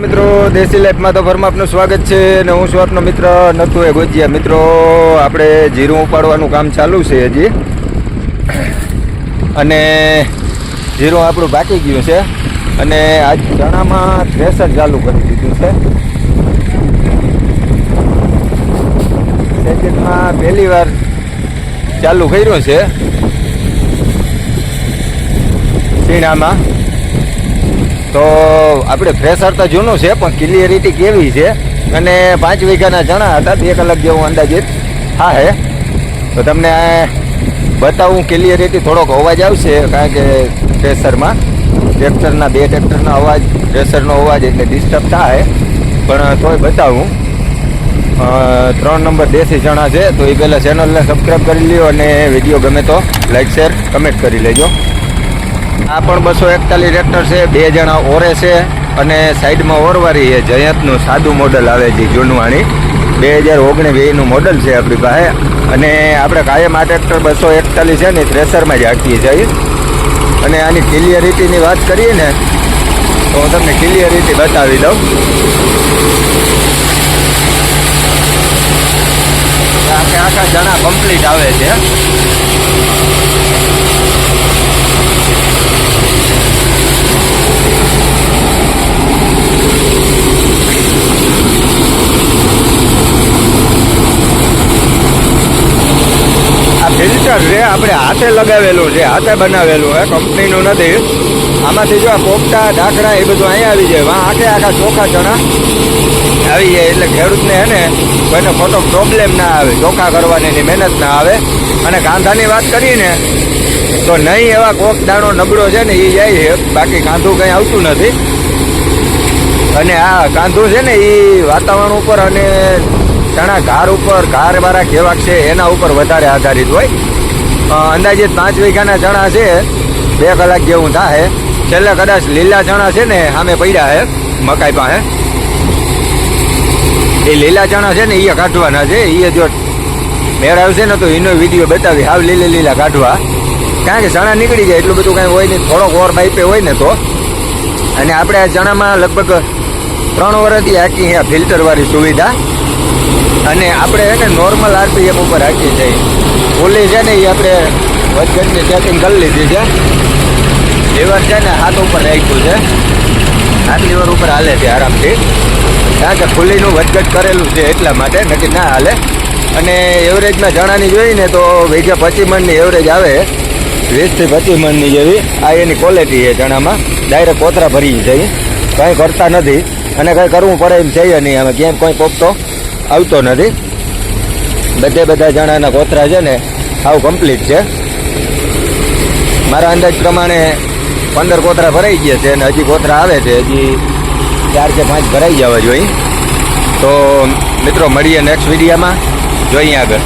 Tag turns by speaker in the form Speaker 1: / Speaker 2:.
Speaker 1: મિત્રો દેશી લાઈફમાં તો ફરમાં આપનું સ્વાગત છે અને હું છું આપનો મિત્ર નથુ એ ગોજિયા. મિત્રો આપણે જીરું ઉપાડવાનું કામ ચાલુ છે હજી, અને જીરું આપણું બાકી ગયું છે અને આજ ચણામાં થ્રેસર ચાલુ કરી દીધું છે. સેકન્ડમાં પહેલી વાર ચાલુ કર્યું છે શીણામાં. તો આપણે ફ્રેશર તો જૂનું છે પણ ક્લિયરિટી કેવી છે, અને 5 વીઘાના ચણા હતા, 2 કલાક જેવું અંદાજિત હા હે. તો તમને બતાવું ક્લિયરિટી, થોડોક અવાજ આવશે કારણ કે ફ્રેશરમાં ટ્રેક્ટરના 2 ટ્રેક્ટરનો અવાજ, ફ્રેશરનો અવાજ એટલે ડિસ્ટર્બ થાય, પણ તોય બતાવું. 3 નંબર દેશી ચણા છે. તો એ પહેલાં ચેનલને સબસ્ક્રાઈબ કરી લ્યો અને વિડીયો ગમે તો લાઈક શેર કમેન્ટ કરી લેજો. આ પણ 241 ટ્રેક્ટર છે, 2 જણા ઓરે છે અને સાઈડમાં ઓરવારી છે. જયંતનું સાદું મોડલ આવે છે, જૂનવાણી 2019-20નું મોડલ છે આપણી પાસે. અને આપણે કાયમ આ ટ્રેક્ટર 241 છે ને થ્રેશરમાં જ હાંકીએ છીએ. અને આની ક્લિયરિટીની વાત કરીએ ને તો હું તમને ક્લિયરિટી બતાવી દઉં. આખા જણા કમ્પ્લીટ આવે છે. ફિલ્ટર છે, આપણે હાથે લગાવેલું છે, હાથે બનાવેલું છે, કંપનીનું નથી. આમાંથી જો પોપટા ઢાંકણા એ બધું અહીંયા આવી જાય, આખા ચોખા ચણા આવી જાય. એટલે ખેડૂતને હે ને કોઈને ખોટો પ્રોબ્લેમ ના આવે, ચોખા કરવાની મહેનત ના આવે. અને કાંધાની વાત કરીને તો નહીં એવા કોક દાણો નબળો છે ને એ જાય છે, બાકી કાંધું કંઈ આવતું નથી. અને આ કાંધું છે ને એ વાતાવરણ ઉપર અને ચણા ઘાર ઉપર, ઘારવાળા કેવાક છે એના ઉપર વધારે આધારિત હોય. અંદાજિત 5 વીઘાના ચણા છે, 2 કલાક જેવું થાય. છેલ્લે કદાચ લીલા ચણા છે ને સામે પડ્યા છે મકાઈ પાસે, એ લીલા ચણા છે ને એ કાઢવાના છે. એ જો મેળ આવશે ને તો એનો વિડીયો બતાવી, હાવ લીલા કાઢવા, કારણ કે ચણા નીકળી જાય એટલું બધું કાંઈ હોય નહીં, થોડોક ઓર બાઈપે હોય ને તો. અને આપણે આ ચણામાં લગભગ 3 વર્ષથી હાકી અહીંયા ફિલ્ટરવાળી સુવિધા. અને આપણે એને નોર્મલ આરપીએમ ઉપર હાકીએ છીએ. ઓલી છે ને એ આપણે વધઘટની સેટિંગ કરી લીધી છે. લીવર છે ને હાથ ઉપર રાખ્યું છે, હાથ લીવર ઉપર હાલે છે આરામથી, કારણ કે ફૂલીનું વધઘટ કરેલું છે એટલા માટે, નક્કી ના હાલે. અને એવરેજમાં ચણાની જોઈને તો વીઘે 25 મણની એવરેજ આવે, 20 થી 25 મણની જેવી. આ એની ક્વોલિટી છે ચણામાં. ડાયરેક્ટ કોતરા ભરી જઈએ, કંઈ કરતા નથી અને કંઈ કરવું પડે એમ જઈએ નહીં. અમે ક્યાંય કોઈ પોપતો આવતો નથી. બધા ચણાના કોતરા છે ને સાવ કમ્પ્લીટ છે. મારા અંદાજ પ્રમાણે 15 કોતરા ભરાઈ ગયા છે અને હજી કોતરા આવે છે, હજી 4 કે 5 ભરાઈ જવા જોઈએ. તો મિત્રો મળીએ નેક્સ્ટ વિડીયોમાં, જોઈએ આગળ.